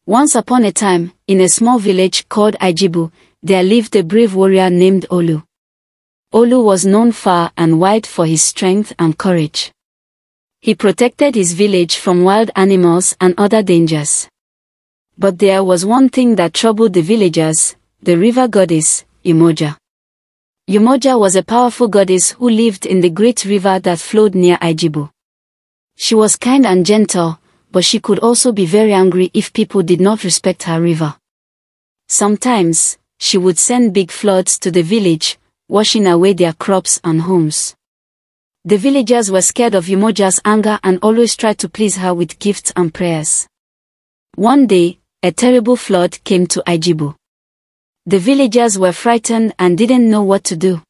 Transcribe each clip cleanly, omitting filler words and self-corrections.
Once upon a time, in a small village called Ijebu, there lived a brave warrior named Olu. Olu was known far and wide for his strength and courage. He protected his village from wild animals and other dangers. But there was one thing that troubled the villagers, the river goddess, Umoja. Umoja was a powerful goddess who lived in the great river that flowed near Ijebu. She was kind and gentle, but she could also be very angry if people did not respect her river. Sometimes, she would send big floods to the village, washing away their crops and homes. The villagers were scared of Umoja's anger and always tried to please her with gifts and prayers. One day, a terrible flood came to Ijebu. The villagers were frightened and didn't know what to do.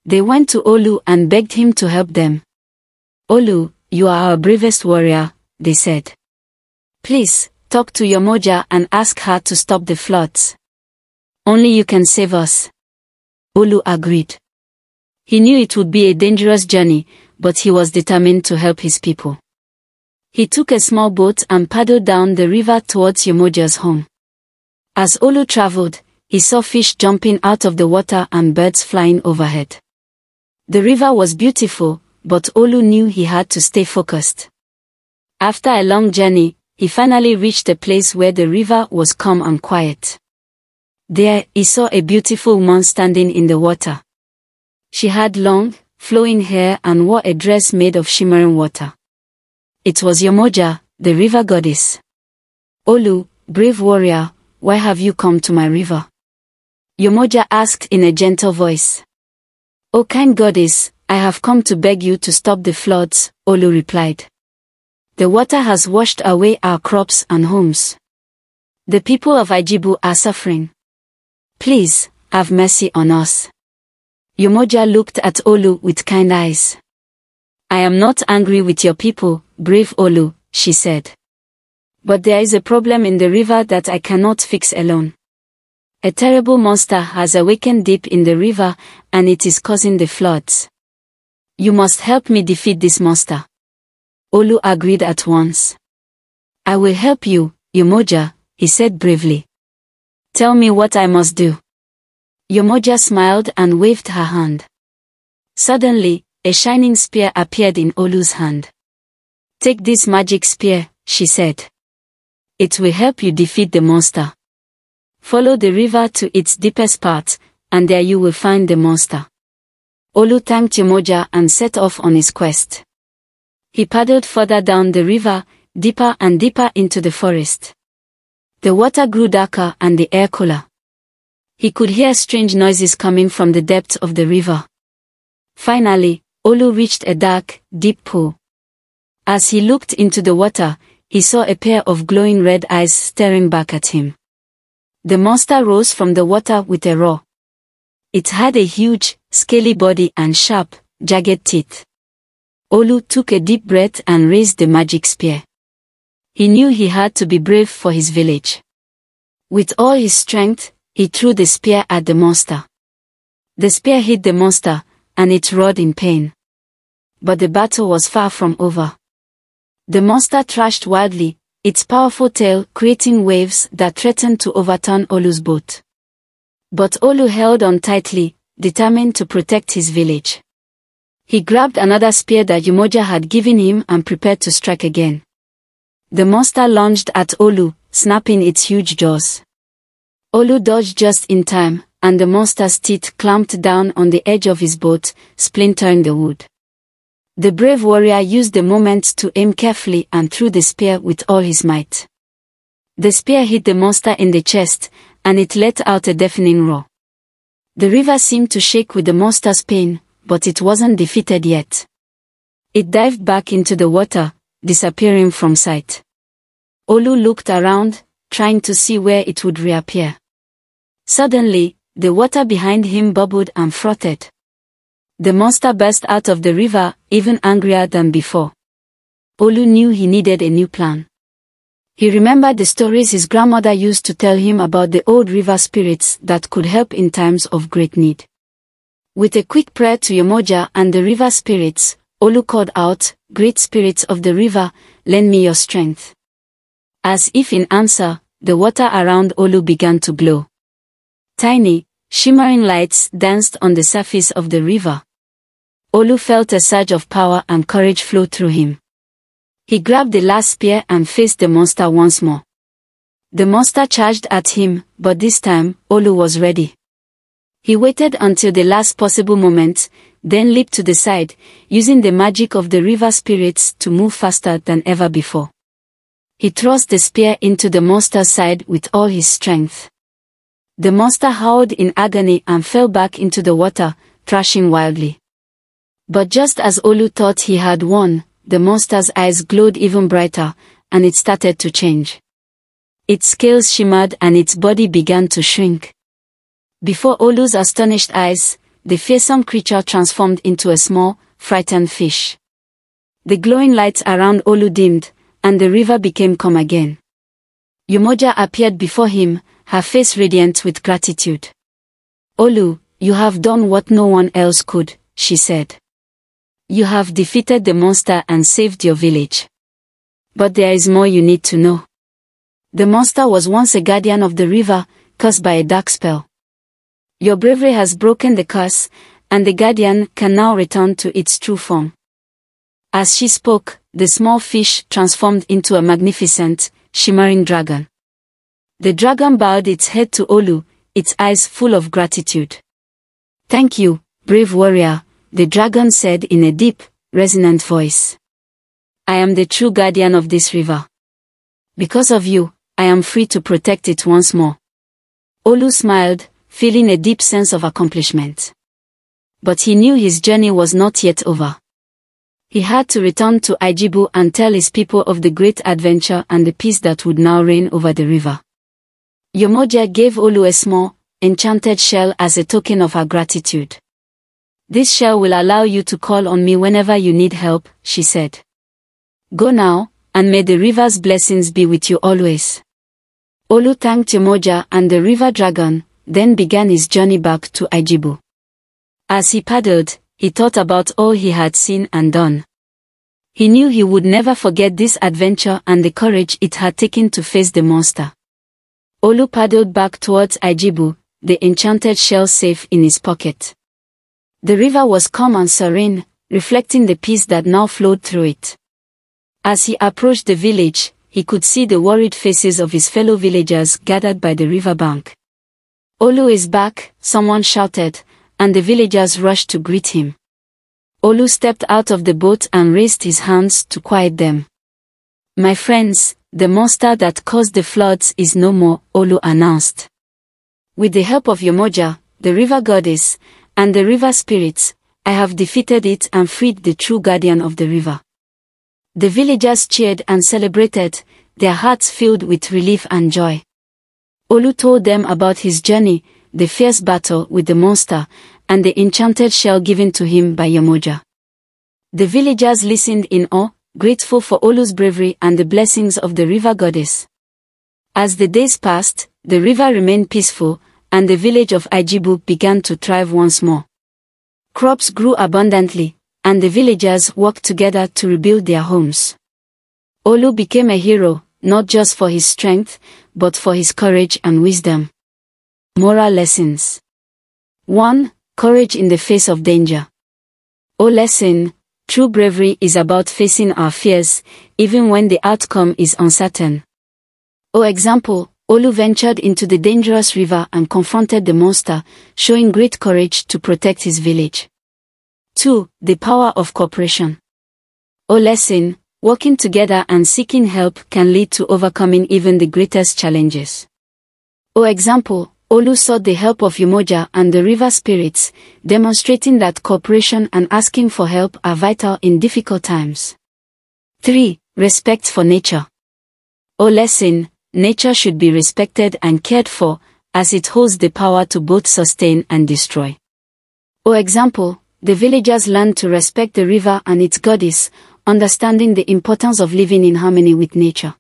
They went to Olu and begged him to help them. "Olu, you are our bravest warrior," they said. "Please, talk to Umoja and ask her to stop the floods. Only you can save us." Olu agreed. He knew it would be a dangerous journey, but he was determined to help his people. He took a small boat and paddled down the river towards Umoja's home. As Olu traveled, he saw fish jumping out of the water and birds flying overhead. The river was beautiful, but Olu knew he had to stay focused. After a long journey, he finally reached a place where the river was calm and quiet. There, he saw a beautiful woman standing in the water. She had long, flowing hair and wore a dress made of shimmering water. It was Umoja, the river goddess. "Olu, brave warrior, why have you come to my river?" Umoja asked in a gentle voice. "O kind goddess, I have come to beg you to stop the floods," Olu replied. "The water has washed away our crops and homes. The people of Ijebu are suffering. Please, have mercy on us." Umoja looked at Olu with kind eyes. "I am not angry with your people, brave Olu," she said. "But there is a problem in the river that I cannot fix alone. A terrible monster has awakened deep in the river, and it is causing the floods. You must help me defeat this monster." Olu agreed at once. "I will help you, Umoja," he said bravely. "Tell me what I must do." Umoja smiled and waved her hand. Suddenly, a shining spear appeared in Olu's hand. "Take this magic spear," she said. "It will help you defeat the monster. Follow the river to its deepest part, and there you will find the monster." Olu thanked Umoja and set off on his quest. He paddled further down the river, deeper and deeper into the forest. The water grew darker and the air cooler. He could hear strange noises coming from the depths of the river. Finally, Olu reached a dark, deep pool. As he looked into the water, he saw a pair of glowing red eyes staring back at him. The monster rose from the water with a roar. It had a huge, scaly body and sharp, jagged teeth. Olu took a deep breath and raised the magic spear. He knew he had to be brave for his village. With all his strength, he threw the spear at the monster. The spear hit the monster, and it roared in pain. But the battle was far from over. The monster thrashed wildly, its powerful tail creating waves that threatened to overturn Olu's boat. But Olu held on tightly, determined to protect his village. He grabbed another spear that Umoja had given him and prepared to strike again. The monster lunged at Olu, snapping its huge jaws. Olu dodged just in time, and the monster's teeth clamped down on the edge of his boat, splintering the wood. The brave warrior used the moment to aim carefully and threw the spear with all his might. The spear hit the monster in the chest, and it let out a deafening roar. The river seemed to shake with the monster's pain, but it wasn't defeated yet. It dived back into the water, disappearing from sight. Olu looked around, trying to see where it would reappear. Suddenly, the water behind him bubbled and frothed. The monster burst out of the river, even angrier than before. Olu knew he needed a new plan. He remembered the stories his grandmother used to tell him about the old river spirits that could help in times of great need. With a quick prayer to Umoja and the river spirits, Olu called out, "Great spirits of the river, lend me your strength." As if in answer, the water around Olu began to glow. Tiny, shimmering lights danced on the surface of the river. Olu felt a surge of power and courage flow through him. He grabbed the last spear and faced the monster once more. The monster charged at him, but this time, Olu was ready. He waited until the last possible moment, then leaped to the side, using the magic of the river spirits to move faster than ever before. He thrust the spear into the monster's side with all his strength. The monster howled in agony and fell back into the water, thrashing wildly. But just as Olu thought he had won, the monster's eyes glowed even brighter, and it started to change. Its scales shimmered and its body began to shrink. Before Olu's astonished eyes, the fearsome creature transformed into a small, frightened fish. The glowing lights around Olu dimmed, and the river became calm again. Yemoja appeared before him, her face radiant with gratitude. "Olu, you have done what no one else could," she said. "You have defeated the monster and saved your village. But there is more you need to know. The monster was once a guardian of the river, cursed by a dark spell. Your bravery has broken the curse, and the guardian can now return to its true form." As she spoke, the small fish transformed into a magnificent, shimmering dragon. The dragon bowed its head to Olu, its eyes full of gratitude. "Thank you, brave warrior," the dragon said in a deep, resonant voice. "I am the true guardian of this river. Because of you, I am free to protect it once more." Olu smiled, feeling a deep sense of accomplishment. But he knew his journey was not yet over. He had to return to Ijebu and tell his people of the great adventure and the peace that would now reign over the river. Yemoja gave Olu a small, enchanted shell as a token of her gratitude. "This shell will allow you to call on me whenever you need help," she said. "Go now, and may the river's blessings be with you always." Olu thanked Yemoja and the river dragon, then began his journey back to Ijebu. As he paddled, he thought about all he had seen and done. He knew he would never forget this adventure and the courage it had taken to face the monster. Olu paddled back towards Ijebu, the enchanted shell safe in his pocket. The river was calm and serene, reflecting the peace that now flowed through it. As he approached the village, he could see the worried faces of his fellow villagers gathered by the riverbank. "Olu is back," someone shouted, and the villagers rushed to greet him. Olu stepped out of the boat and raised his hands to quiet them. "My friends, the monster that caused the floods is no more," Olu announced. "With the help of Yemoja, the river goddess, and the river spirits, I have defeated it and freed the true guardian of the river." The villagers cheered and celebrated, their hearts filled with relief and joy. Olu told them about his journey, the fierce battle with the monster, and the enchanted shell given to him by Yemoja. The villagers listened in awe, grateful for Olu's bravery and the blessings of the river goddess. As the days passed, the river remained peaceful, and the village of Ijebu began to thrive once more. Crops grew abundantly, and the villagers worked together to rebuild their homes. Olu became a hero, not just for his strength, but for his courage and wisdom. Moral lessons. 1. Courage in the face of danger. O lesson, true bravery is about facing our fears, even when the outcome is uncertain. O example, Olu ventured into the dangerous river and confronted the monster, showing great courage to protect his village. 2. The power of cooperation. O lesson, working together and seeking help can lead to overcoming even the greatest challenges. O example, Olu sought the help of Yemoja and the river spirits, demonstrating that cooperation and asking for help are vital in difficult times. 3. Respect for nature. O lesson, nature should be respected and cared for, as it holds the power to both sustain and destroy. O example, the villagers learned to respect the river and its goddess, understanding the importance of living in harmony with nature.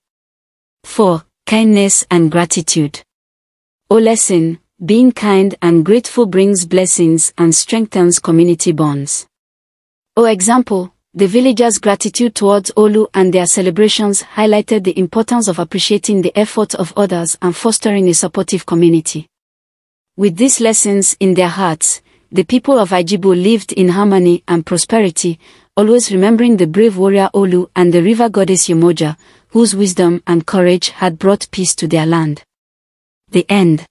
4. Kindness and gratitude. O lesson, being kind and grateful brings blessings and strengthens community bonds. O example, The villagers' gratitude towards Olu and their celebrations highlighted the importance of appreciating the efforts of others and fostering a supportive community. With these lessons in their hearts, the people of Ajibo lived in harmony and prosperity, always remembering the brave warrior Olu and the river goddess Yemoja, whose wisdom and courage had brought peace to their land. The end.